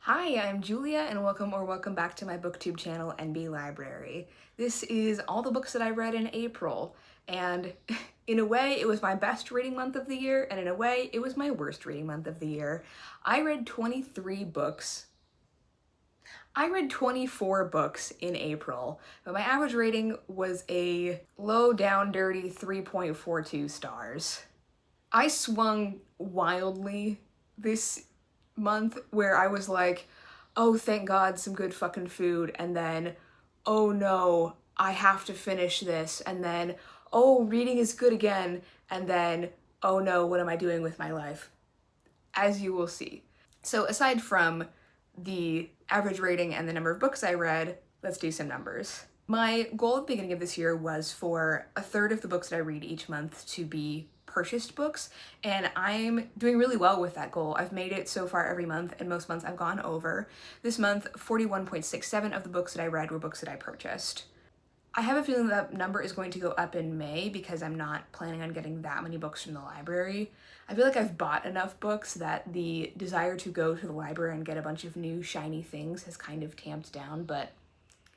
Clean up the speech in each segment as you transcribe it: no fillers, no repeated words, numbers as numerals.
Hi, I'm Julia and welcome back to my booktube channel, NB Library. This is all the books that I read in April, and in a way it was my best reading month of the year, and in a way it was my worst reading month of the year. I read 23 books. I read 24 books in April, but my average rating was a low down dirty 3.42 stars. I swung wildly this month where I was like, oh, thank God, some good fucking food, and then, oh no, I have to finish this, and then, oh, reading is good again, and then, oh no, what am I doing with my life? As you will see. So aside from the average rating and the number of books I read, let's do some numbers. My goal at the beginning of this year was for a third of the books that I read each month to be purchased books, and I'm doing really well with that goal. I've made it so far every month, and most months I've gone over. This month, 41.67 of the books that I read were books that I purchased. I have a feeling that number is going to go up in May because I'm not planning on getting that many books from the library. I feel like I've bought enough books that the desire to go to the library and get a bunch of new shiny things has kind of tamped down, but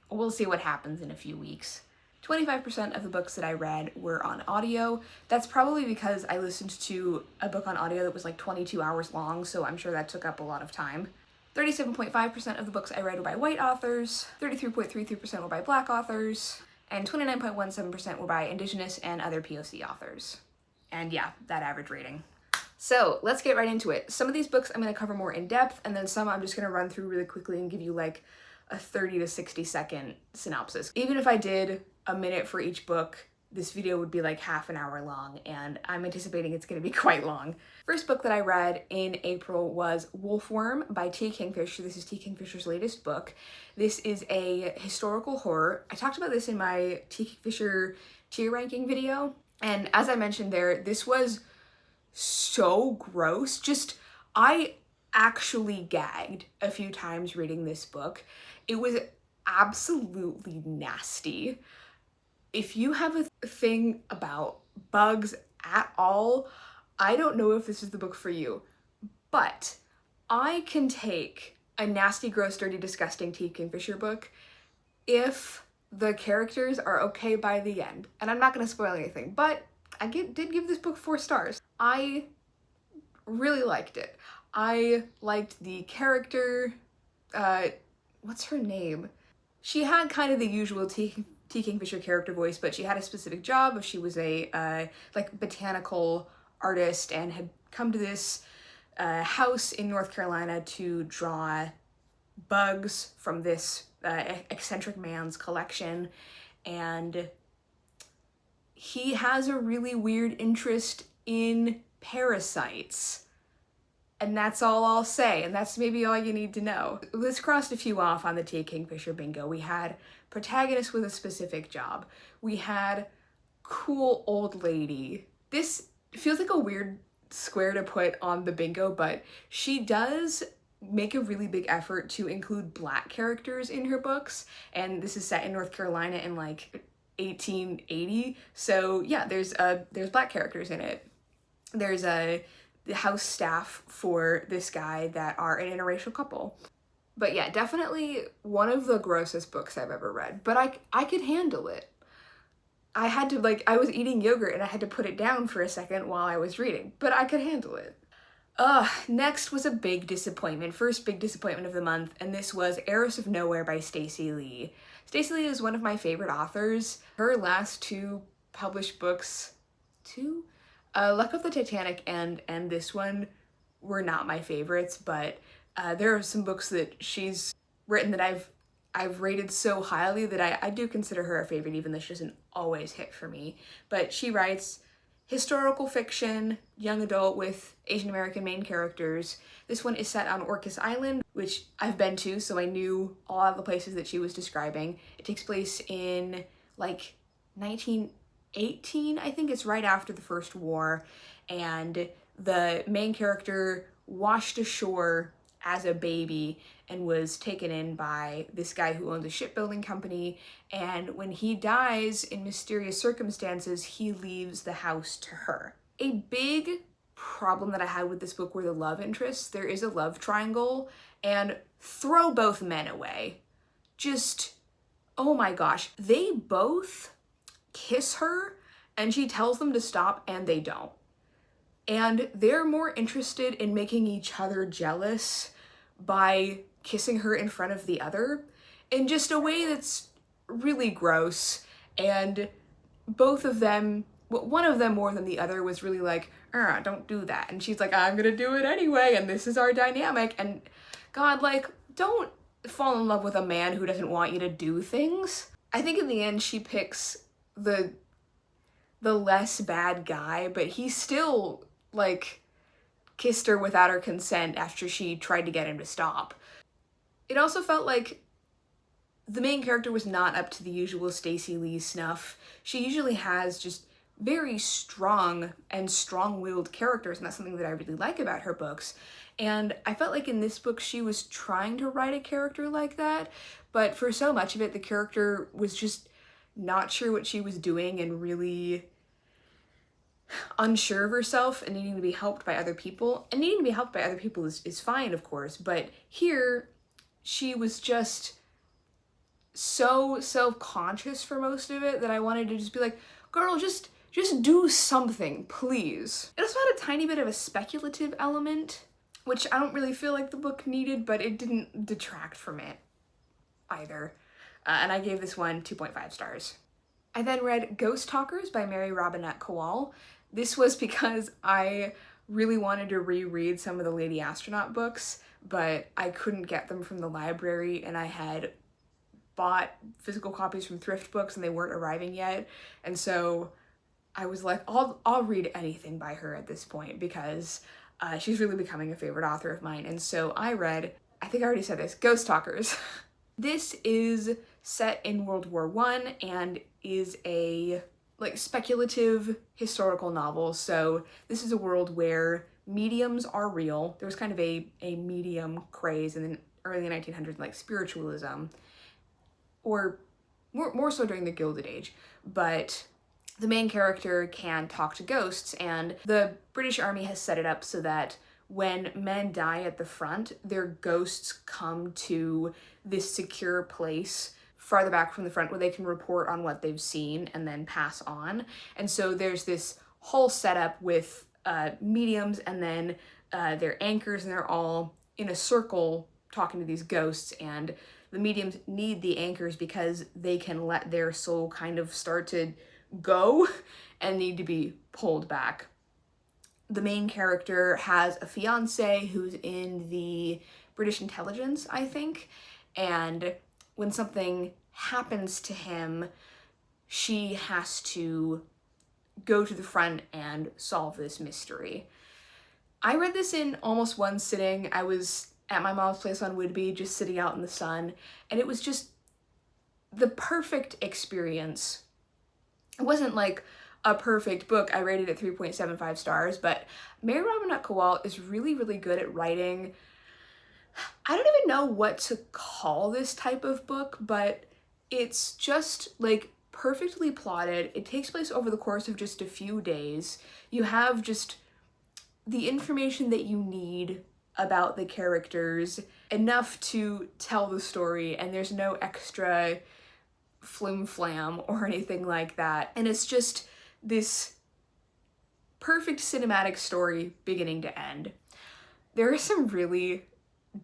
we'll see what happens in a few weeks. 25% of the books that I read were on audio. That's probably because I listened to a book on audio that was like 22 hours long, so I'm sure that took up a lot of time. 37.5% of the books I read were by white authors, 33.33% were by black authors, and 29.17% were by Indigenous and other POC authors. And yeah, that average rating. So let's get right into it. Some of these books I'm going to cover more in depth, and then some I'm just going to run through really quickly and give you like a 30 to 60 second synopsis. Even if I did a minute for each book, this video would be like half an hour long, and I'm anticipating it's going to be quite long. First book that I read in April was Wolfworm by T. Kingfisher. This is T. Kingfisher's latest book. This is a historical horror. I talked about this in my T. Kingfisher tier ranking video, and as I mentioned there, this was so gross. I actually gagged a few times reading this book. It was absolutely nasty. If you have a thing about bugs at all, I don't know if this is the book for you, but I can take a nasty, gross, dirty, disgusting T. Kingfisher book if the characters are okay by the end. And I'm not going to spoil anything, but I did give this book 4 stars. I really liked it. I liked the character, what's her name? She had kind of the usual T. Kingfisher character voice, but she had a specific job. She was a like botanical artist and had come to this house in North Carolina to draw bugs from this eccentric man's collection, and he has a really weird interest in parasites. And that's all I'll say, and that's maybe all you need to know. Let's cross a few off on the T. Kingfisher bingo. We had protagonist with a specific job. We had cool old lady. This feels like a weird square to put on the bingo, but she does make a really big effort to include black characters in her books, and this is set in North Carolina in like 1880. So yeah, there's black characters in it. There's the house staff for this guy that are an interracial couple. But yeah, definitely one of the grossest books I've ever read, but I could handle it. I had to, I was eating yogurt and I had to put it down for a second while I was reading, but I could handle it. Next was a big disappointment, first big disappointment of the month, and this was Heiress of Nowhere by Stacey Lee. Stacey Lee is one of my favorite authors. Her last 2 published books, Luck of the Titanic and this one were not my favorites, but there are some books that she's written that I've rated so highly that I do consider her a favorite, even though she doesn't always hit for me. But she writes historical fiction, young adult with Asian American main characters. This one is set on Orcas Island, which I've been to, so I knew all of the places that she was describing. It takes place in like 1918, I think. It's right after the First War, and the main character washed ashore as a baby and was taken in by this guy who owns a shipbuilding company, and when he dies in mysterious circumstances, he leaves the house to her. A big problem that I had with this book were the love interests. There is a love triangle, and throw both men away. Just, oh my gosh. They both kiss her, and she tells them to stop, and they don't. And they're more interested in making each other jealous by kissing her in front of the other in just a way that's really gross. And both of them, one of them more than the other, was really like, don't do that. And she's like, I'm gonna do it anyway, and this is our dynamic. And God, like, don't fall in love with a man who doesn't want you to do things. I think in the end she picks the less bad guy, but he still, like, kissed her without her consent after she tried to get him to stop. It also felt like the main character was not up to the usual Stacey Lee snuff. She usually has just very strong and strong-willed characters, and that's something that I really like about her books. And I felt like in this book she was trying to write a character like that, but for so much of it the character was just not sure what she was doing and really unsure of herself and needing to be helped by other people. And needing to be helped by other people is fine, of course, but here she was just so self-conscious for most of it that I wanted to just be like, girl, just do something, please. It also had a tiny bit of a speculative element, which I don't really feel like the book needed, but it didn't detract from it either. And I gave this one 2.5 stars. I then read Ghost Talkers by Mary Robinette Kowal. This was because I really wanted to reread some of the Lady Astronaut books, but I couldn't get them from the library, and I had bought physical copies from thrift books and they weren't arriving yet. And so I was like, I'll read anything by her at this point, because she's really becoming a favorite author of mine. And so I read, I think I already said this, Ghost Talkers. This is set in World War I and is a speculative historical novel. So this is a world where mediums are real. There was kind of a medium craze in the early 1900s, like spiritualism, or more so during the Gilded Age. But the main character can talk to ghosts, and the British Army has set it up so that when men die at the front, their ghosts come to this secure place farther back from the front where they can report on what they've seen and then pass on. And so there's this whole setup with mediums and then their anchors, and they're all in a circle talking to these ghosts, and the mediums need the anchors because they can let their soul kind of start to go and need to be pulled back. The main character has a fiance who's in the British intelligence, I think, and when something happens to him, she has to go to the front and solve this mystery. I read this in almost one sitting. I was at my mom's place on Whidbey, just sitting out in the sun, and it was just the perfect experience. It wasn't like a perfect book. I rated it 3.75 stars, but Mary Robinette Kowal is really, really good at writing. I don't even know what to call this type of book, but it's just like perfectly plotted. It takes place over the course of just a few days. You have just the information that you need about the characters, enough to tell the story, and there's no extra flim-flam or anything like that. And it's just this perfect cinematic story beginning to end. There are some really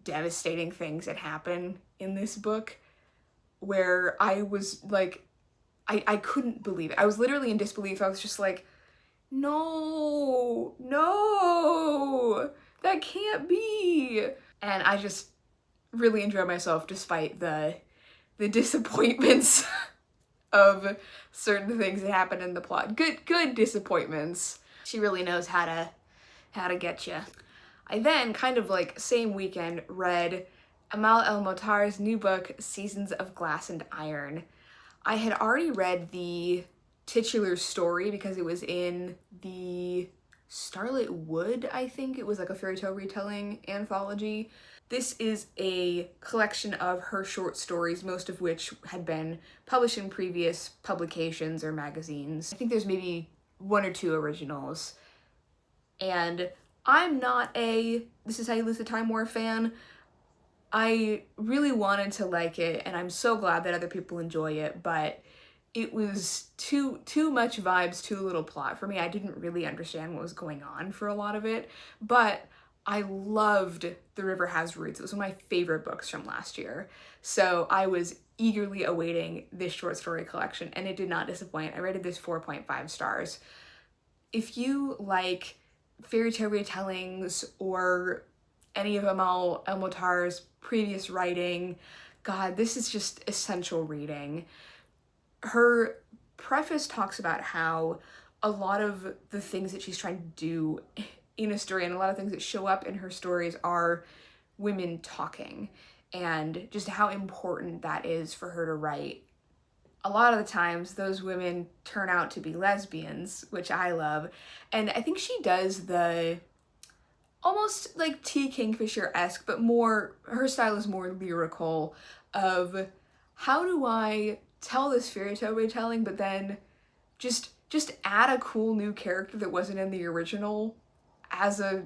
devastating things that happen in this book where I was like, I couldn't believe it. I was literally in disbelief. I was just like, no, that can't be. And I just really enjoyed myself despite the disappointments of certain things that happen in the plot. Good disappointments. She really knows how to get you. I then, kind of like same weekend, read Amal El-Motar's new book, Seasons of Glass and Iron. I had already read the titular story because it was in the Starlit Wood, I think. It was like a fairy tale retelling anthology. This is a collection of her short stories, most of which had been published in previous publications or magazines. I think there's maybe one or two originals. And I'm not a This Is How You Lose the Time War fan. I really wanted to like it, and I'm so glad that other people enjoy it, but it was too much vibes, too little plot for me. I didn't really understand what was going on for a lot of it, but I loved The River Has Roots. It was one of my favorite books from last year. So I was eagerly awaiting this short story collection, and it did not disappoint. I rated this 4.5 stars. If you like fairy tale retellings or any of Amal El-Motar's previous writing, God, this is just essential reading. Her preface talks about how a lot of the things that she's trying to do in a story and a lot of things that show up in her stories are women talking, and just how important that is for her to write. A lot of the times those women turn out to be lesbians, which I love, and I think she does the almost like T. Kingfisher-esque, but more, her style is more lyrical, of how do I tell this fairy tale retelling, but then just add a cool new character that wasn't in the original as a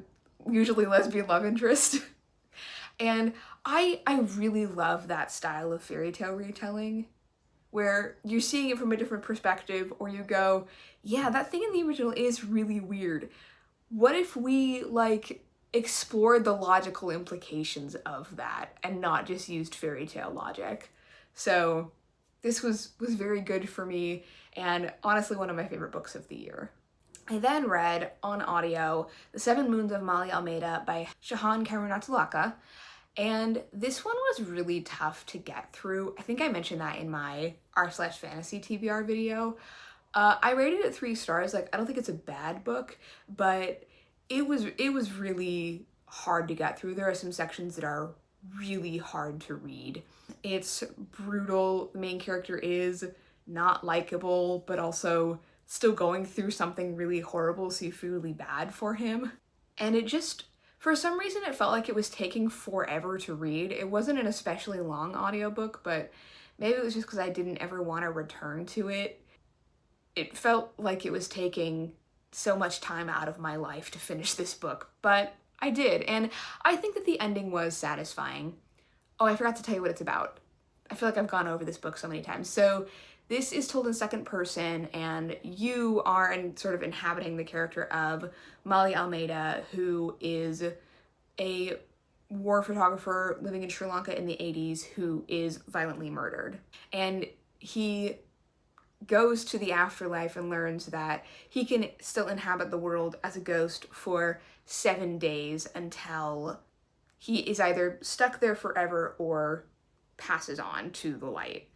usually lesbian love interest. And I really love that style of fairy tale retelling, where you're seeing it from a different perspective, or you go, yeah, that thing in the original is really weird. What if we like explored the logical implications of that and not just used fairy tale logic? So this was very good for me, and honestly one of my favorite books of the year. I then read on audio The Seven Moons of Maali Almeida by Shahan Karunatilaka, and this one was really tough to get through. I think I mentioned that in my r/fantasy TBR video. I rated it 3 stars. Like, I don't think it's a bad book, but it was really hard to get through. There are some sections that are really hard to read. It's brutal. The main character is not likable, but also still going through something really horrible, so you feel really bad for him. And it just, for some reason, it felt like it was taking forever to read. It wasn't an especially long audiobook, but maybe it was just because I didn't ever want to return to it. It felt like it was taking so much time out of my life to finish this book, but I did, and I think that the ending was satisfying. Oh, I forgot to tell you what it's about. I feel like I've gone over this book so many times. So this is told in second person, and you are sort of inhabiting the character of Maali Almeida, who is a war photographer living in Sri Lanka in the 80s who is violently murdered. And he goes to the afterlife and learns that he can still inhabit the world as a ghost for 7 days until he is either stuck there forever or passes on to the light.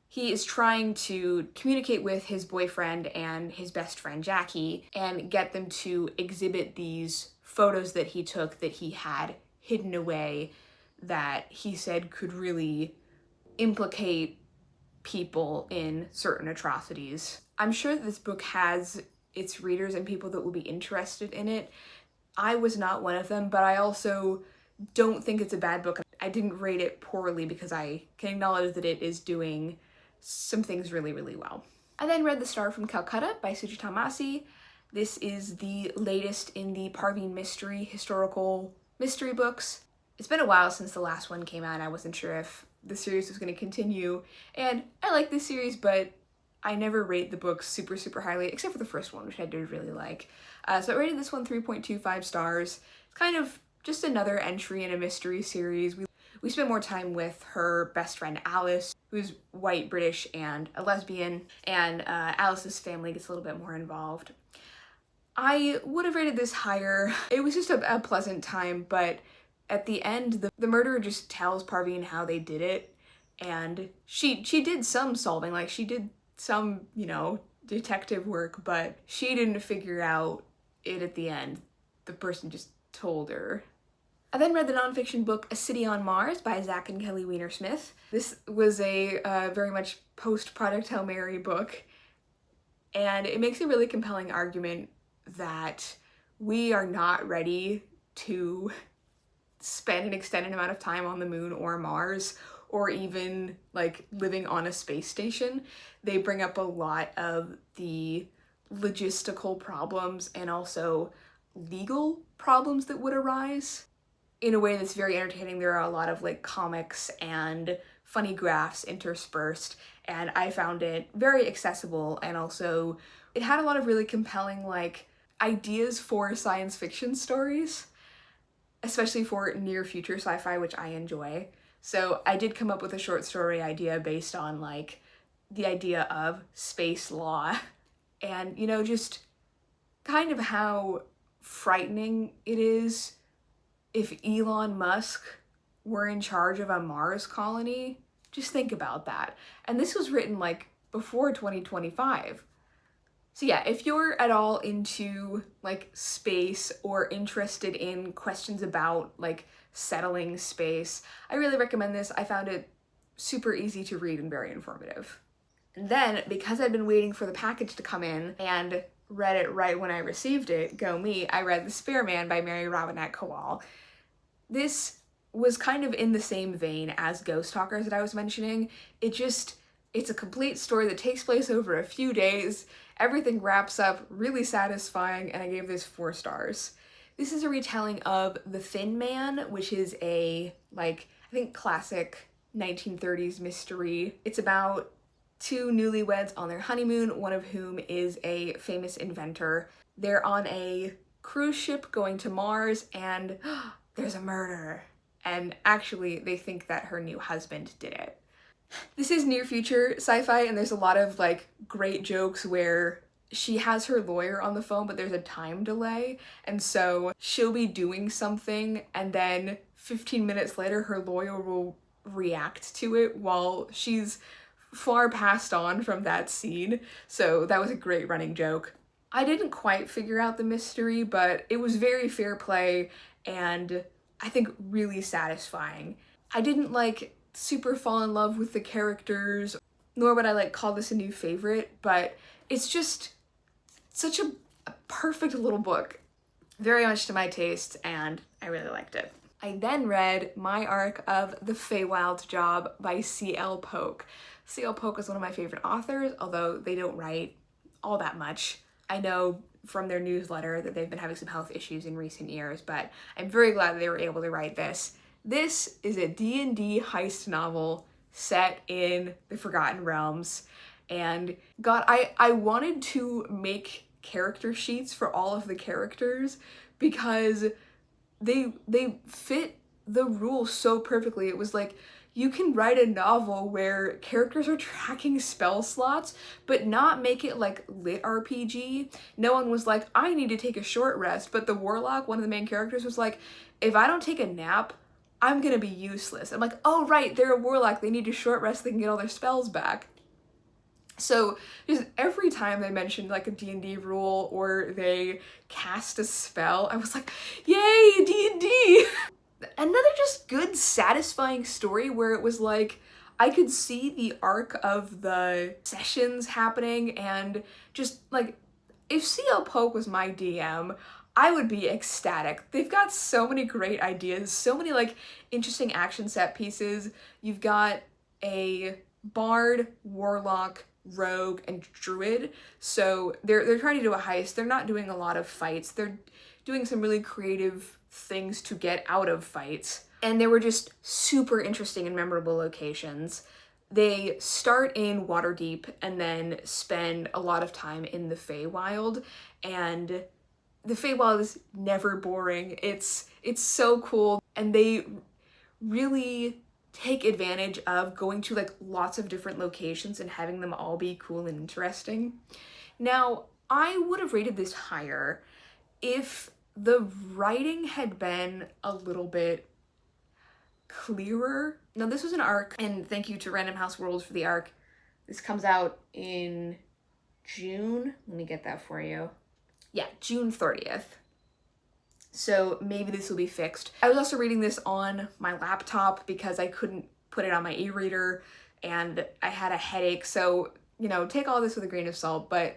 He is trying to communicate with his boyfriend and his best friend Jackie and get them to exhibit these photos that he took that he had hidden away that he said could really implicate people in certain atrocities. I'm sure that this book has its readers and people that will be interested in it. I was not one of them, but I also don't think it's a bad book. I didn't rate it poorly because I can acknowledge that it is doing some things really, really well. I then read The Star from Calcutta by Sujata Massey. This is the latest in the Parveen mystery, historical mystery books. It's been a while since the last one came out, and I wasn't sure if the series was going to continue, and I like this series, but I never rate the books super, super highly, except for the first one, which I did really like. So I rated this one 3.25 stars. It's kind of just another entry in a mystery series. We spend more time with her best friend Alice, who's white, British, and a lesbian, and Alice's family gets a little bit more involved. I would have rated this higher. It was just a pleasant time, but at the end, the murderer just tells Parveen how they did it, and she did some solving, like she did some, you know, detective work, but she didn't figure out it at the end. The person just told her. I then read the nonfiction book A City on Mars by Zach and Kelly Weiner-Smith. This was a very much post-Project Hail Mary book, and it makes a really compelling argument that we are not ready to spend an extended amount of time on the moon or Mars, or even like living on a space station. They bring up a lot of the logistical problems and also legal problems that would arise in a way that's very entertaining. There are a lot of like comics and funny graphs interspersed, and I found it very accessible, and also it had a lot of really compelling like ideas for science fiction stories, especially for near future sci-fi, which I enjoy. So I did come up with a short story idea based on like the idea of space law and, you know, just kind of how frightening it is if Elon Musk were in charge of a Mars colony. Just think about that. And this was written like before 2025. So yeah, if you're at all into like space or interested in questions about like settling space, I really recommend this. I found it super easy to read and very informative. And then, because I'd been waiting for the package to come in and read it right when I received it, go me, I read The Spearman by Mary Robinette Kowal. This was kind of in the same vein as Ghost Talkers that I was mentioning. It's a complete story that takes place over a few days. Everything wraps up really satisfying, and I gave this 4 stars. This is a retelling of The Thin Man, which is a, like, I think classic 1930s mystery. It's about 2 newlyweds on their honeymoon, one of whom is a famous inventor. They're on a cruise ship going to Mars, and there's a murder. And actually, they think that her new husband did it. This is near future sci-fi, and there's a lot of like great jokes where she has her lawyer on the phone, but there's a time delay, and so she'll be doing something, and then 15 minutes later her lawyer will react to it while she's far passed on from that scene. So that was a great running joke. I didn't quite figure out the mystery, but it was very fair play and I think really satisfying. I didn't like super fall in love with the characters, nor would I like call this a new favorite, but it's just such a perfect little book. Very much to my taste, and I really liked it. I then read my arc of The Feywild Job by C.L. Polk. C.L. Polk is one of my favorite authors, although they don't write all that much. I know from their newsletter that they've been having some health issues in recent years, but I'm very glad that they were able to write this. This is a D&D heist novel set in the Forgotten Realms, and God, I wanted to make character sheets for all of the characters because they fit the rules so perfectly. It was like, you can write a novel where characters are tracking spell slots, but not make it like lit RPG. No one was like, I need to take a short rest, but the warlock, one of the main characters, was like, if I don't take a nap, I'm gonna be useless. I'm like, oh right, they're a warlock, they need to short rest, they can get all their spells back. So just every time they mentioned like a D&D rule or they cast a spell, I was like, yay, D&D! Another just good, satisfying story where it was like, I could see the arc of the sessions happening, and just like, if C.L. Polk was my DM, I would be ecstatic. They've got so many great ideas, so many like interesting action set pieces. You've got a bard, warlock, rogue, and druid. So they're trying to do a heist. They're not doing a lot of fights. They're doing some really creative things to get out of fights. And they were just super interesting and memorable locations. They start in Waterdeep and then spend a lot of time in the Feywild, and the Feywild is never boring. It's so cool, and they really take advantage of going to like lots of different locations and having them all be cool and interesting. Now, I would have rated this higher if the writing had been a little bit clearer. Now, this was an arc, and thank you to Random House Worlds for the arc. This comes out in June. Let me get that for you. Yeah, June 30th. So maybe this will be fixed. I was also reading this on my laptop because I couldn't put it on my e-reader and I had a headache. So, you know, take all this with a grain of salt, but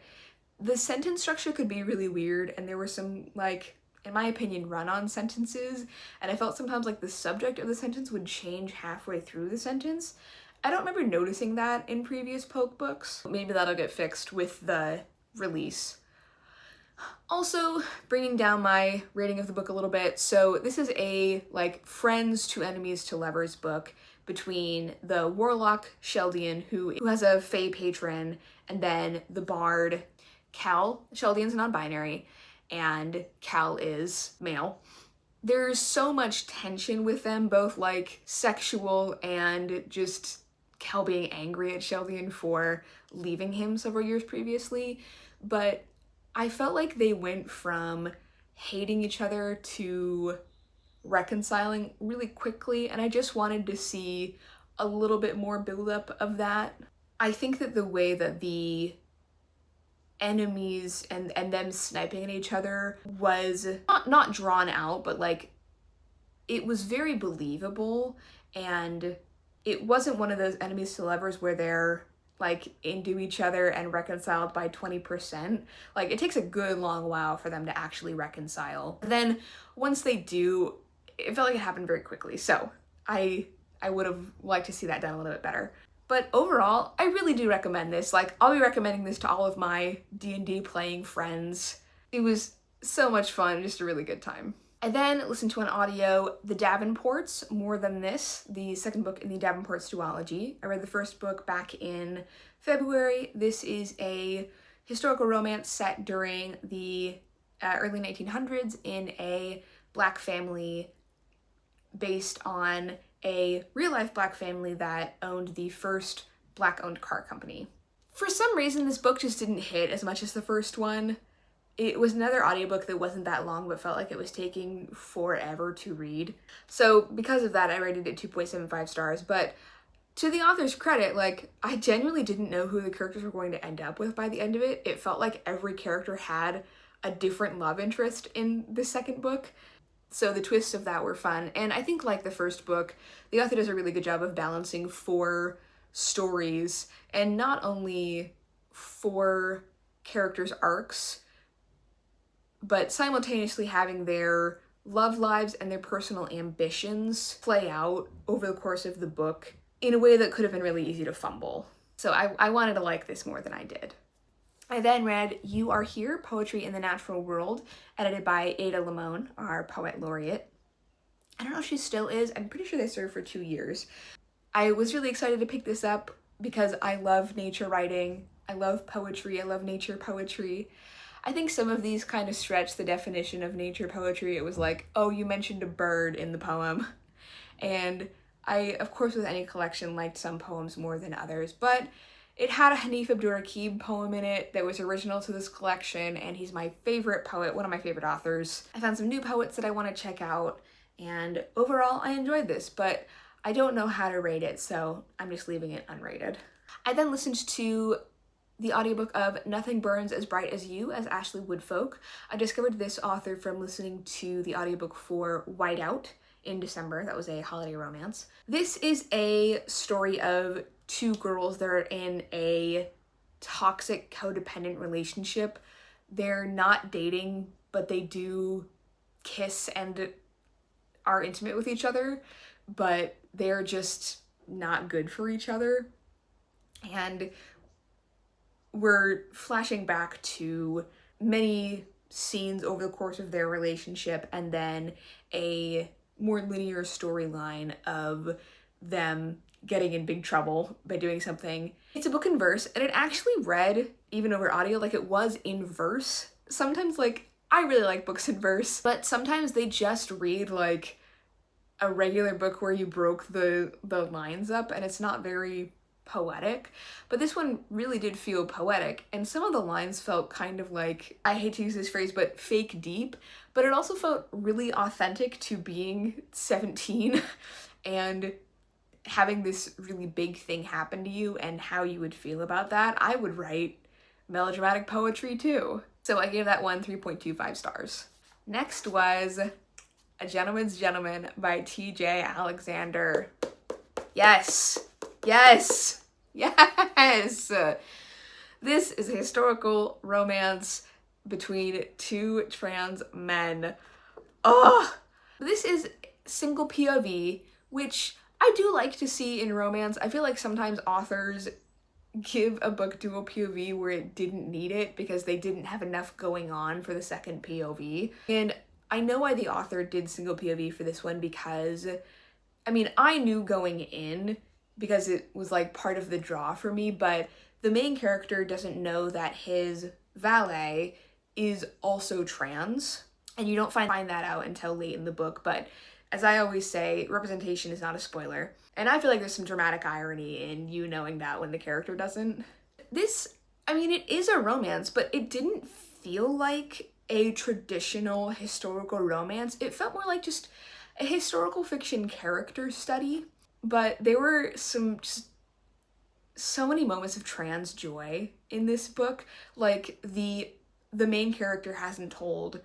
the sentence structure could be really weird, and there were some, like, in my opinion, run-on sentences, and I felt sometimes like the subject of the sentence would change halfway through the sentence. I don't remember noticing that in previous Polk books. Maybe that'll get fixed with the release. Also, bringing down my rating of the book a little bit, so this is a, like, friends to enemies to lovers book between the warlock Sheldian, who has a Fey patron, and then the bard Cal. Sheldian's non-binary, and Cal is male. There's so much tension with them, both, like, sexual and just Cal being angry at Sheldian for leaving him several years previously, but I felt like they went from hating each other to reconciling really quickly, and I just wanted to see a little bit more buildup of that. I think that the way that the enemies and them sniping at each other was not drawn out, but like it was very believable, and it wasn't one of those enemies to lovers where they're like into each other and reconciled by 20%. Like, it takes a good long while for them to actually reconcile. Then once they do, it felt like it happened very quickly. So I would have liked to see that done a little bit better. But overall, I really do recommend this. Like, I'll be recommending this to all of my D&D playing friends. It was so much fun, just a really good time. I then listened to an audio, The Davenports, More Than This, the second book in the Davenports duology. I read the first book back in February. This is a historical romance set during the early 1900s in a Black family based on a real-life Black family that owned the first Black-owned car company. For some reason, this book just didn't hit as much as the first one. It was another audiobook that wasn't that long, but felt like it was taking forever to read. So because of that, I rated it 2.75 stars. But to the author's credit, like, I genuinely didn't know who the characters were going to end up with by the end of it. It felt like every character had a different love interest in the second book. So the twists of that were fun. And I think, like the first book, the author does a really good job of balancing 4 stories, and not only 4 characters' arcs, but simultaneously having their love lives and their personal ambitions play out over the course of the book in a way that could have been really easy to fumble. So I wanted to like this more than I did. I then read You Are Here, Poetry in the Natural World, edited by Ada Limon, our poet laureate. I don't know if she still is. I'm pretty sure they served for 2 years. I was really excited to pick this up because I love nature writing. I love poetry. I love nature poetry. I think some of these kind of stretch the definition of nature poetry. It was like, oh, you mentioned a bird in the poem. And I, of course, with any collection, liked some poems more than others, but it had a Hanif Abdurraqib poem in it that was original to this collection, and he's my favorite poet, one of my favorite authors. I found some new poets that I want to check out, and overall, I enjoyed this, but I don't know how to rate it, so I'm just leaving it unrated. I then listened to the audiobook of Nothing Burns as Bright as You as Ashley Woodfolk. I discovered this author from listening to the audiobook for Whiteout in December. That was a holiday romance. This is a story of 2 girls that are in a toxic codependent relationship. They're not dating, but they do kiss and are intimate with each other, but they're just not good for each other. And we're flashing back to many scenes over the course of their relationship, and then a more linear storyline of them getting in big trouble by doing something. It's a book in verse, and it actually read, even over audio, like it was in verse. Sometimes, like, I really like books in verse, but sometimes they just read like a regular book where you broke the lines up, and it's not very poetic. But this one really did feel poetic, and some of the lines felt kind of like, I hate to use this phrase, but fake deep, but it also felt really authentic to being 17 and having this really big thing happen to you and how you would feel about that. I would write melodramatic poetry too. So I gave that one 3.25 stars. Next was A Gentleman's Gentleman by T.J. Alexander. Yes! Yes! Yes! This is a historical romance between 2 trans men. Oh! This is single POV, which I do like to see in romance. I feel like sometimes authors give a book dual POV where it didn't need it because they didn't have enough going on for the second POV. And I know why the author did single POV for this one because, I mean, I knew going in because it was like part of the draw for me, but the main character doesn't know that his valet is also trans, and you don't find that out until late in the book. But as I always say, representation is not a spoiler. And I feel like there's some dramatic irony in you knowing that when the character doesn't. This, I mean, it is a romance, but it didn't feel like a traditional historical romance. It felt more like just a historical fiction character study. But there were just so many moments of trans joy in this book. Like the main character hasn't told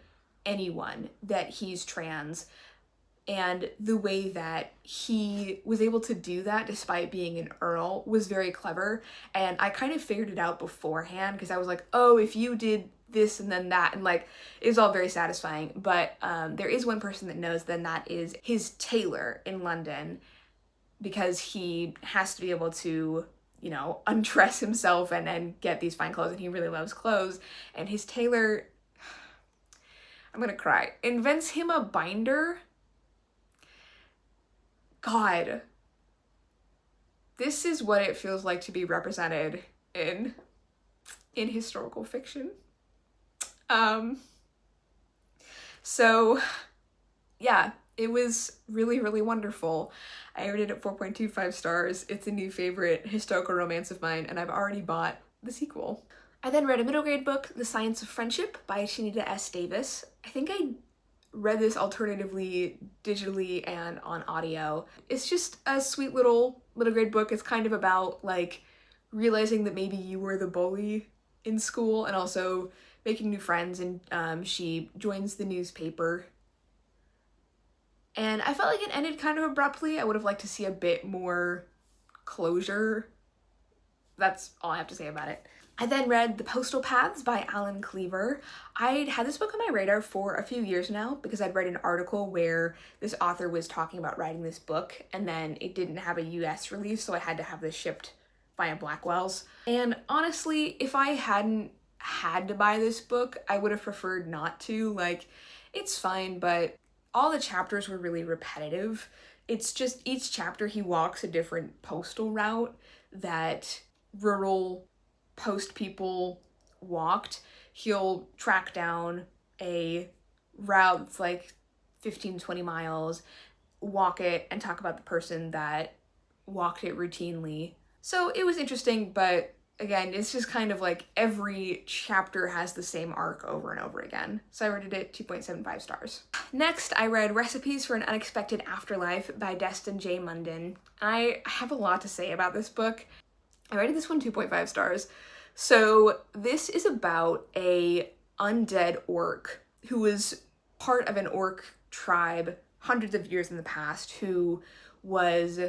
anyone that he's trans, and the way that he was able to do that despite being an earl was very clever. And I kind of figured it out beforehand because I was like, oh, if you did this and then that, and like it was all very satisfying. But there is one person that knows, then that is his tailor in London, because he has to be able to, you know, undress himself and get these fine clothes, and he really loves clothes. And his tailor, I'm gonna cry, invents him a binder. God, this is what it feels like to be represented in historical fiction. So yeah, it was really, really wonderful. I rated it 4.25 stars. It's a new favorite historical romance of mine, and I've already bought the sequel. I then read a middle grade book, The Science of Friendship by Shanita S. Davis. I think I read this alternatively digitally and on audio. It's just a sweet little middle grade book. It's kind of about like realizing that maybe you were the bully in school and also making new friends, and she joins the newspaper. And I felt like it ended kind of abruptly. I would have liked to see a bit more closure. That's all I have to say about it. I then read The Postal Paths by Alan Cleaver. I'd had this book on my radar for a few years now because I'd read an article where this author was talking about writing this book, and then it didn't have a US release, so I had to have this shipped via Blackwell's. And honestly, if I hadn't had to buy this book, I would have preferred not to. Like, it's fine, but all the chapters were really repetitive. It's just each chapter he walks a different postal route that rural post people walked. He'll track down a route that's like 15-20 miles, walk it, and talk about the person that walked it routinely. So it was interesting, but again, it's just kind of like every chapter has the same arc over and over again. So I rated it 2.75 stars. Next, I read Recipes for an Unexpected Afterlife by Destin J. Munden. I have a lot to say about this book. I rated this one 2.5 stars. So this is about a undead orc who was part of an orc tribe hundreds of years in the past, who was,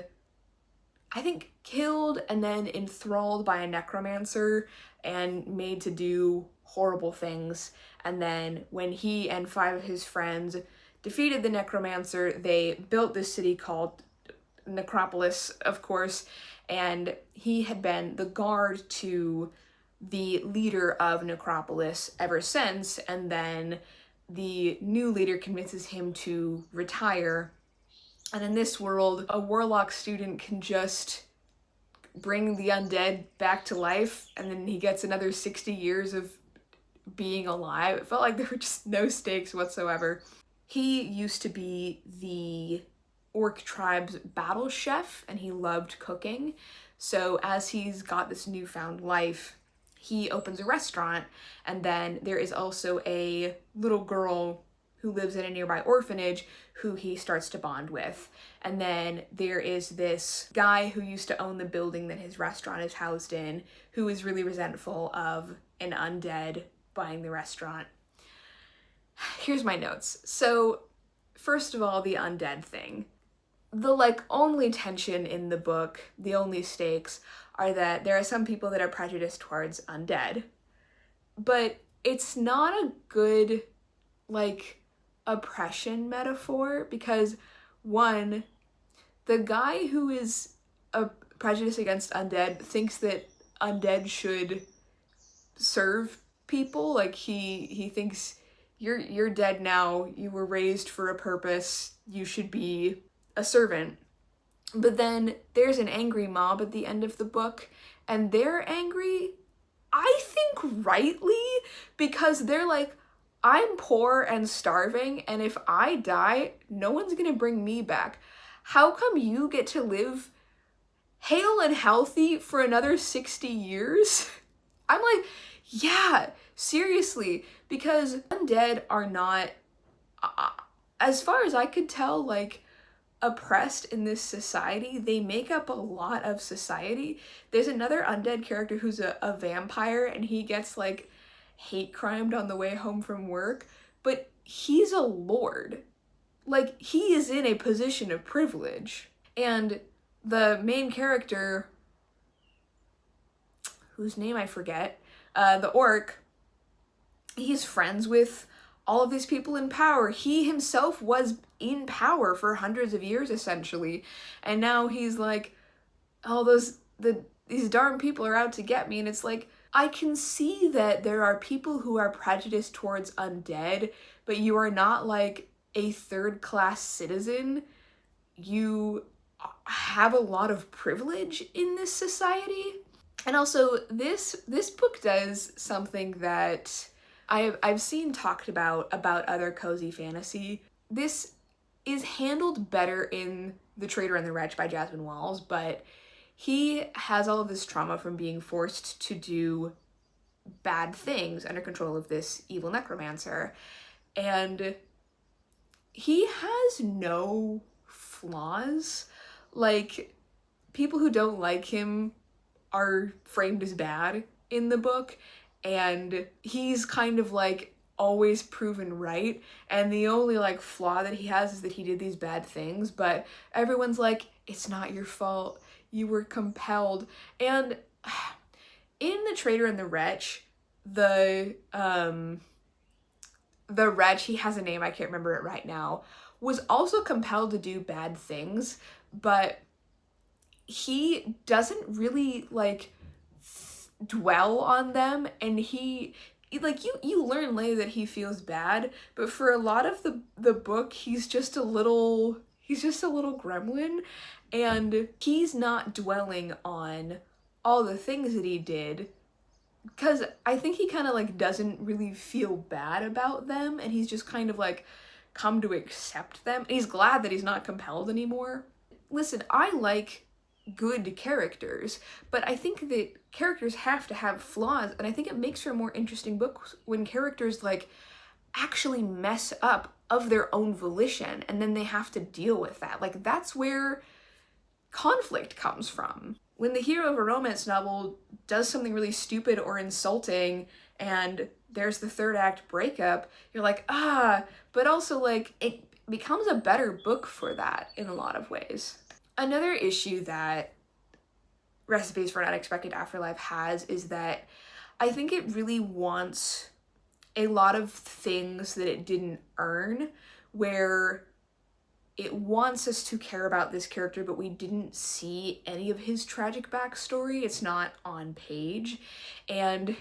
I think, killed and then enthralled by a necromancer and made to do horrible things. And then when he and 5 of his friends defeated the necromancer, they built this city called Necropolis, of course, and he had been the guard to the leader of Necropolis ever since, and then the new leader convinces him to retire. And in this world, a warlock student can just bring the undead back to life, and then he gets another 60 years of being alive. It felt like there were just no stakes whatsoever. He used to be the orc tribe's battle chef, and he loved cooking. So as he's got this newfound life, he opens a restaurant, and then there is also a little girl who lives in a nearby orphanage who he starts to bond with. And then there is this guy who used to own the building that his restaurant is housed in, who is really resentful of an undead buying the restaurant. Here's my notes. So, first of all, the undead thing. The only tension in the book, the only stakes, are that there are some people that are prejudiced towards undead, but it's not a good oppression metaphor, because one, the guy who is a prejudice against undead thinks that undead should serve people. Like he thinks you're dead now, you were raised for a purpose, you should be a servant. But then there's an angry mob at the end of the book, and they're angry, I think rightly, because they're like, I'm poor and starving, and if I die, no one's gonna bring me back. How come you get to live hale and healthy for another 60 years? I'm like, yeah, seriously, because undead are not, as far as I could tell, like, oppressed in this society. They make up a lot of society. There's another undead character who's a vampire, and he gets, like, hate crimed on the way home from work, but he's a lord. Like, he is in a position of privilege. And the main character, whose name I forget, the orc, he's friends with all of these people in power. He himself was in power for hundreds of years, essentially, and now he's like, oh, these darn people are out to get me. And it's like, I can see that there are people who are prejudiced towards undead, but you are not like a third-class citizen. You have a lot of privilege in this society. And also, this book does something that I've seen talked about other cozy fantasy. This is handled better in The Traitor and the Wretch by Jasmine Walls, but he has all of this trauma from being forced to do bad things under control of this evil necromancer. And he has no flaws. Like, people who don't like him are framed as bad in the book, and he's kind of like always proven right, and the only like flaw that he has is that he did these bad things, but everyone's like, it's not your fault, you were compelled. And in The Traitor and the Wretch, the wretch, he has a name, I can't remember it right now, was also compelled to do bad things, but he doesn't really like dwell on them, and he like, you learn later that he feels bad, but for a lot of the book, he's just a little gremlin, and he's not dwelling on all the things that he did, because I think he kind of like doesn't really feel bad about them, and he's just kind of like come to accept them. He's glad that he's not compelled anymore. Listen, I like good characters, but I think that characters have to have flaws, and I think it makes for a more interesting book when characters like actually mess up of their own volition, and then they have to deal with that. Like, that's where conflict comes from. When the hero of a romance novel does something really stupid or insulting, and there's the third act breakup, you're like, but also like it becomes a better book for that in a lot of ways. Another issue that Recipes for an Unexpected Afterlife has is that I think it really wants a lot of things that it didn't earn, where it wants us to care about this character, but we didn't see any of his tragic backstory. It's not on page, and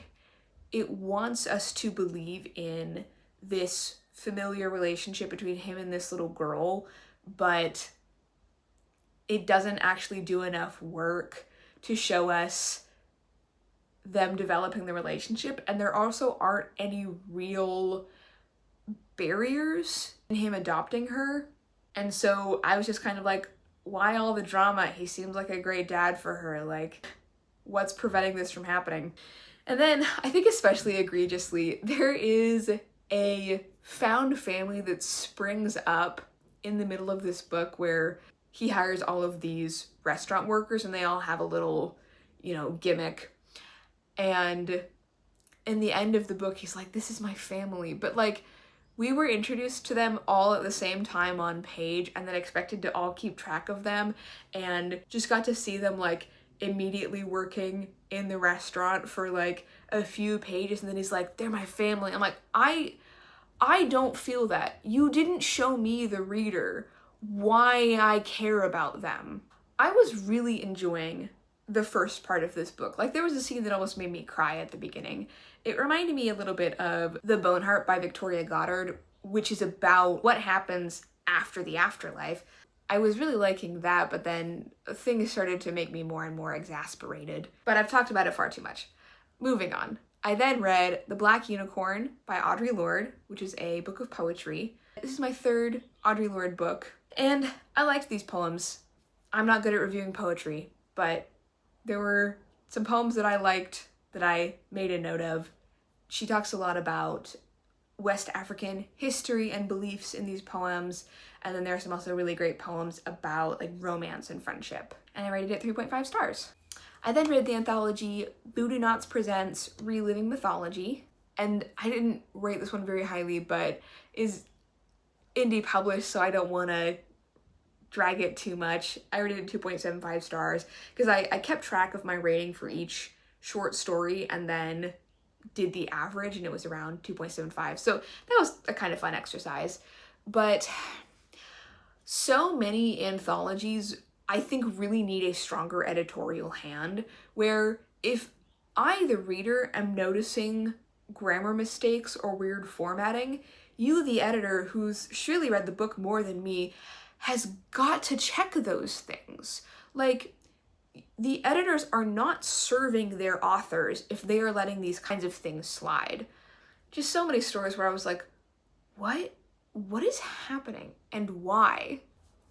it wants us to believe in this familiar relationship between him and this little girl, but it doesn't actually do enough work to show us them developing the relationship, and there also aren't any real barriers in him adopting her. And so I was just kind of like, why all the drama? He seems like a great dad for her. Like, what's preventing this from happening? And then I think especially egregiously, there is a found family that springs up in the middle of this book where he hires all of these restaurant workers, and they all have a little, gimmick. And in the end of the book, he's like, this is my family. But like, we were introduced to them all at the same time on page, and then expected to all keep track of them, and just got to see them like immediately working in the restaurant for like a few pages, and then he's like, they're my family. I'm like, I don't feel that. You didn't show me, the reader, why I care about them. I was really enjoying the first part of this book. Like, there was a scene that almost made me cry at the beginning. It reminded me a little bit of The Boneheart by Victoria Goddard, which is about what happens after the afterlife. I was really liking that, but then things started to make me more and more exasperated. But I've talked about it far too much. Moving on. I then read The Black Unicorn by Audre Lorde, which is a book of poetry. This is my third Audre Lorde book, and I liked these poems. I'm not good at reviewing poetry, but there were some poems that I liked that I made a note of. She talks a lot about West African history and beliefs in these poems, and then there are some also really great poems about like romance and friendship. And I rated it 3.5 stars. I then read the anthology Voodoonauts Presents Reliving Mythology, and I didn't rate this one very highly, but is indie published, so I don't want to drag it too much. I rated it 2.75 stars because I kept track of my rating for each short story and then did the average, and it was around 2.75. So that was a kind of fun exercise. But so many anthologies, I think, really need a stronger editorial hand, where if I, the reader, am noticing grammar mistakes or weird formatting, you, the editor, who's surely read the book more than me, has got to check those things. Like, the editors are not serving their authors if they are letting these kinds of things slide. Just so many stories where I was like, what is happening and why?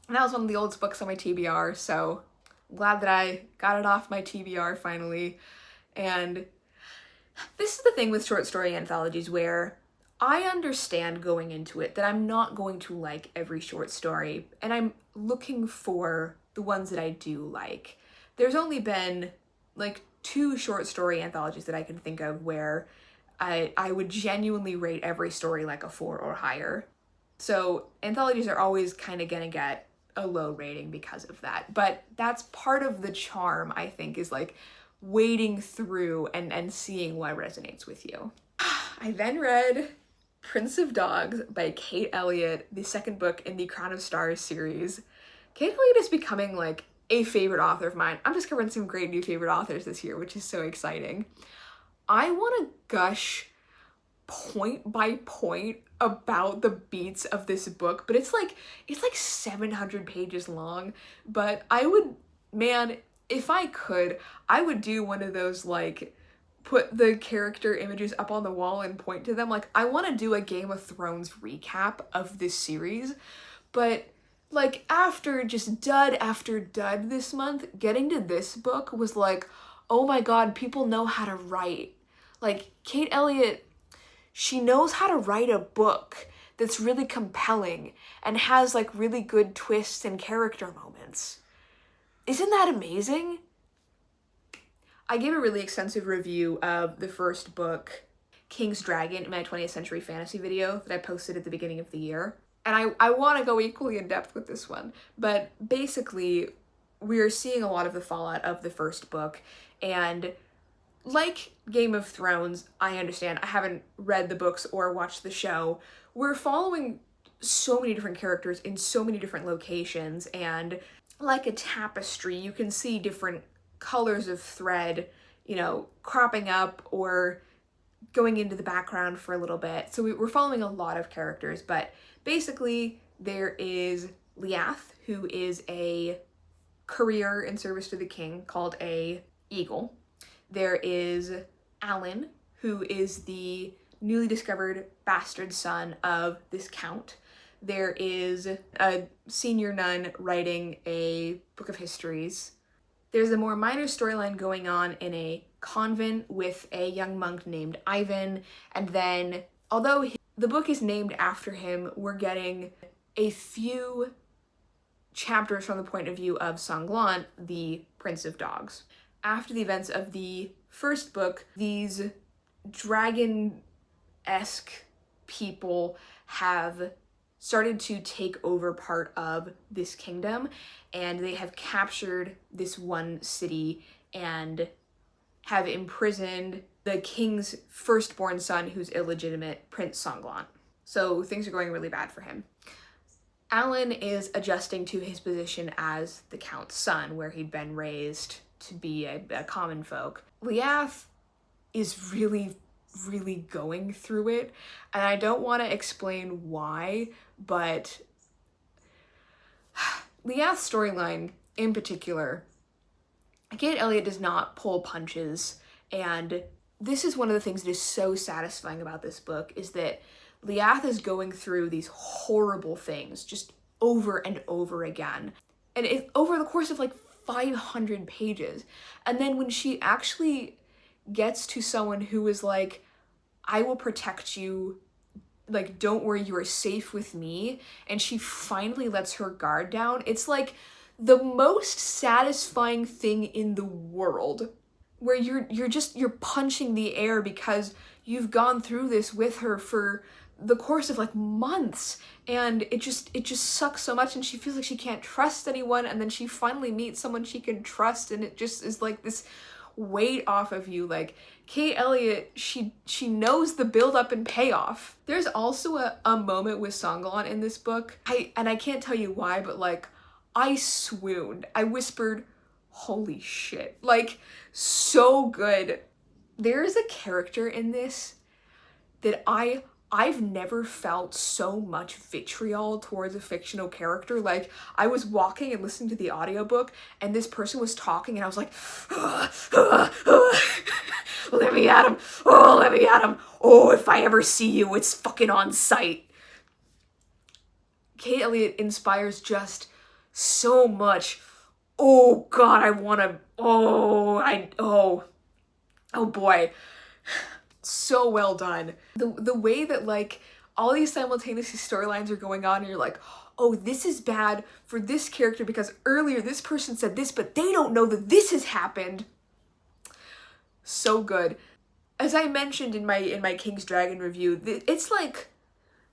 And that was one of the oldest books on my TBR, so I'm glad that I got it off my TBR finally. And this is the thing with short story anthologies, where I understand going into it that I'm not going to like every short story, and I'm looking for the ones that I do like. There's only been like 2 short story anthologies that I can think of where I would genuinely rate every story like a 4 or higher. So anthologies are always kind of gonna get a low rating because of that. But that's part of the charm, I think, is like wading through and seeing what resonates with you. I then read Prince of Dogs by Kate Elliott, the second book in the Crown of Stars series. Kate Elliott is becoming like a favorite author of mine. I'm discovering some great new favorite authors this year, which is so exciting. I want to gush point by point about the beats of this book, but it's like 700 pages long. But if I could, I would do one of those like put the character images up on the wall and point to them. Like, I want to do a Game of Thrones recap of this series, but like after just dud after dud this month, getting to this book was like, oh my god, people know how to write. Like, Kate Elliott, she knows how to write a book that's really compelling and has like really good twists and character moments. Isn't that amazing? I gave a really extensive review of the first book, King's Dragon, in my 20th Century Fantasy video that I posted at the beginning of the year. And I want to go equally in depth with this one. But basically, we're seeing a lot of the fallout of the first book. And like Game of Thrones, I understand, I haven't read the books or watched the show. We're following so many different characters in so many different locations. And like a tapestry, you can see different colors of thread, cropping up or going into the background for a little bit. So we're following a lot of characters, but basically there is Liath, who is a courier in service to the king called a eagle. There is Alan, who is the newly discovered bastard son of this count. There is a senior nun writing a book of histories. There's a more minor storyline going on in a convent with a young monk named Ivan, and then, although the book is named after him, we're getting a few chapters from the point of view of Sanglant, the Prince of Dogs. After the events of the first book, these dragon-esque people have started to take over part of this kingdom, and they have captured this one city and have imprisoned the king's firstborn son, who's illegitimate, Prince Sanglant. So things are going really bad for him. Alan is adjusting to his position as the count's son, where he'd been raised to be a common folk. Liath is really, really going through it, and I don't want to explain why, but Liath's storyline in particular, Kate Elliott does not pull punches, and this is one of the things that is so satisfying about this book, is that Liath is going through these horrible things just over and over again. And over the course of like 500 pages. And then when she actually gets to someone who is like, I will protect you, like, don't worry, you are safe with me, and she finally lets her guard down, it's like the most satisfying thing in the world, where you're punching the air because you've gone through this with her for the course of like months, and it just sucks so much, and she feels like she can't trust anyone, and then she finally meets someone she can trust, and it just is like this weight off of you. Like, Kate Elliott, she knows the build up and payoff. There's also a moment with Songolon in this book, I can't tell you why, but like, I swooned. I whispered, holy shit. Like, so good. There is a character in this that I've never felt so much vitriol towards a fictional character. Like, I was walking and listening to the audiobook, and this person was talking, and I was like, let me at him. Oh, let me at him. Oh, if I ever see you, it's fucking on sight. Kate Elliott inspires just so much. Oh God, I wanna, oh boy. So well done. The way that like all these simultaneous storylines are going on, and you're like, oh, this is bad for this character because earlier this person said this, but they don't know that this has happened. So good. As I mentioned in my King's Dragon review, it's like,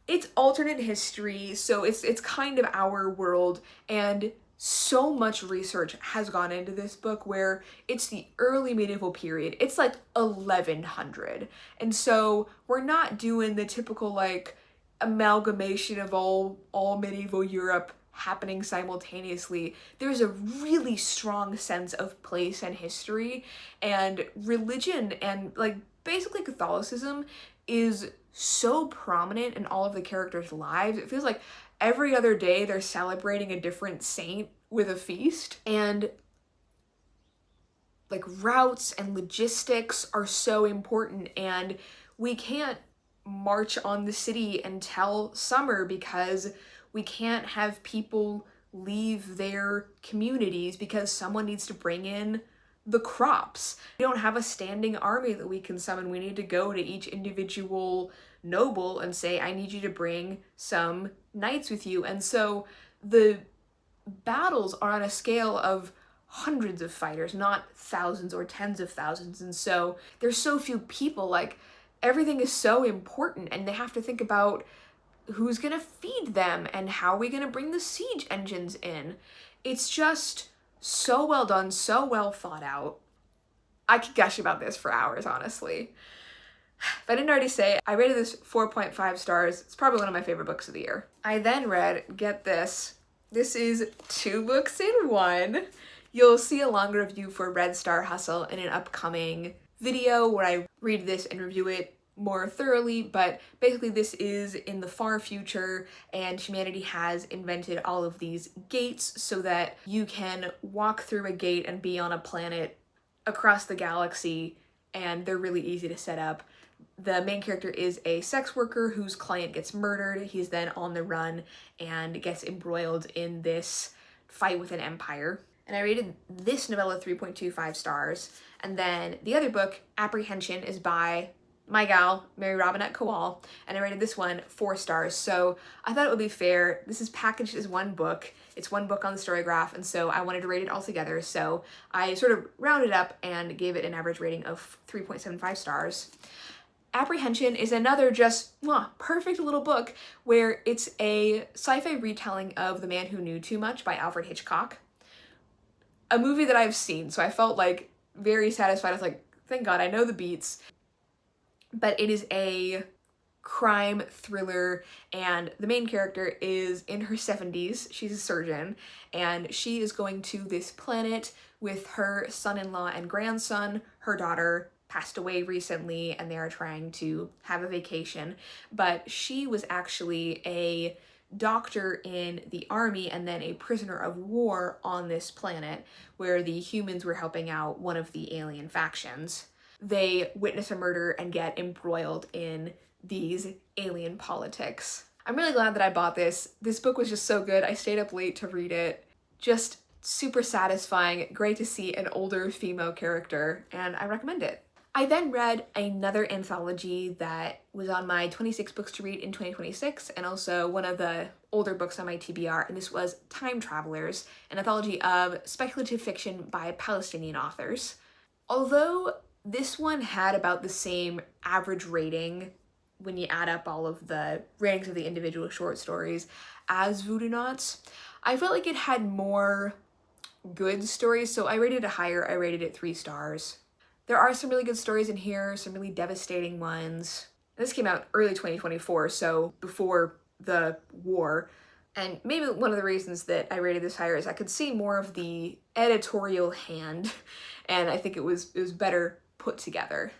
it's alternate history, so it's kind of our world, and so much research has gone into this book where it's the early medieval period. It's like 1100. And so we're not doing the typical like amalgamation of all medieval Europe happening simultaneously. There's a really strong sense of place and history, and religion and like basically Catholicism is so prominent in all of the characters' lives. It feels like every other day they're celebrating a different saint with a feast, and like routes and logistics are so important, and we can't march on the city until summer because we can't have people leave their communities because someone needs to bring in the crops. We don't have a standing army that we can summon. We need to go to each individual noble and say, I need you to bring some knights with you. And so the battles are on a scale of hundreds of fighters, not thousands or tens of thousands. And so there's so few people, like everything is so important, and they have to think about who's gonna feed them and how are we gonna bring the siege engines in. It's just so well done, so well thought out. I could gush about this for hours, honestly. If I didn't already say, I rated this 4.5 stars. It's probably one of my favorite books of the year. I then read, get this is 2 books in one. You'll see a longer review for Red Star Hustle in an upcoming video where I read this and review it more thoroughly, but basically this is in the far future, and humanity has invented all of these gates so that you can walk through a gate and be on a planet across the galaxy, and they're really easy to set up. The main character is a sex worker whose client gets murdered. He's then on the run and gets embroiled in this fight with an empire. And I rated this novella 3.25 stars. And then the other book, Apprehension, is by my gal, Mary Robinette Kowal, and I rated this one 4 stars. So I thought it would be fair. This is packaged as one book. It's one book on the Storygraph, and so I wanted to rate it all together. So I sort of rounded up and gave it an average rating of 3.75 stars. Apprehension is another just perfect little book where it's a sci-fi retelling of The Man Who Knew Too Much by Alfred Hitchcock. A movie that I've seen, so I felt like very satisfied. I was like, thank God, I know the beats. But it is a crime thriller, and the main character is in her 70s. She's a surgeon, and she is going to this planet with her son-in-law and grandson. Her daughter passed away recently, and they are trying to have a vacation, but she was actually a doctor in the army and then a prisoner of war on this planet where the humans were helping out one of the alien factions. They witness a murder and get embroiled in these alien politics. I'm really glad that I bought this. This book was just so good. I stayed up late to read it. Just super satisfying, great to see an older female character, and I recommend it. I then read another anthology that was on my 26 books to read in 2026, and also one of the older books on my TBR, and this was Thyme Travellers, an anthology of speculative fiction by Palestinian authors. Although this one had about the same average rating when you add up all of the ratings of the individual short stories as Voodoonauts, I felt like it had more good stories, so I rated it higher. I rated it 3 stars. There are some really good stories in here, some really devastating ones. This came out early 2024, so before the war. And maybe one of the reasons that I rated this higher is I could see more of the editorial hand, and I think it was better put together.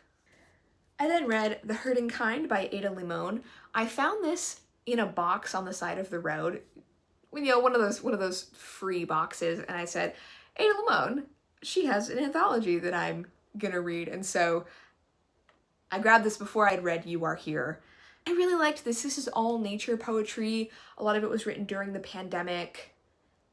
I then read The Herding Kind by Ada Limon. I found this in a box on the side of the road, one of those free boxes, and I said, Ada Limon, she has an anthology that I'm gonna read, and so I grabbed this before I'd read You Are Here. I really liked this. This is all nature poetry. A lot of it was written during the pandemic,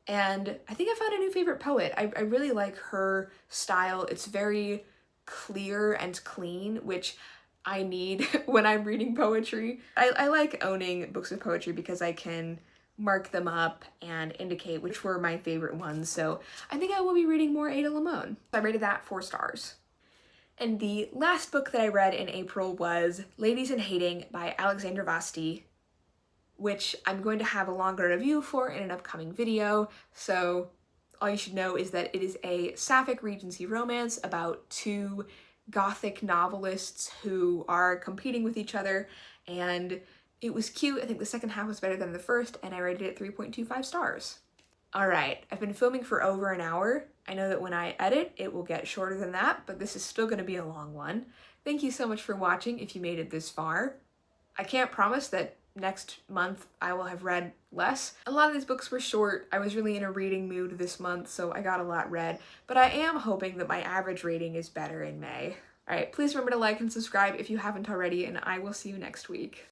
and I think I found a new favorite poet. I really like her style. It's very clear and clean, which I need when I'm reading poetry. I like owning books of poetry because I can mark them up and indicate which were my favorite ones, so I think I will be reading more Ada Limon. I rated that 4 stars. And the last book that I read in April was Ladies in Hating by Alexandra Vasti, which I'm going to have a longer review for in an upcoming video, so all you should know is that it is a sapphic Regency romance about 2 Gothic novelists who are competing with each other, and it was cute. I think the second half was better than the first, and I rated it 3.25 stars. Alright, I've been filming for over an hour. I know that when I edit, it will get shorter than that, but this is still going to be a long one. Thank you so much for watching if you made it this far. I can't promise that next month I will have read less. A lot of these books were short. I was really in a reading mood this month, so I got a lot read, but I am hoping that my average rating is better in May. Alright, please remember to like and subscribe if you haven't already, and I will see you next week.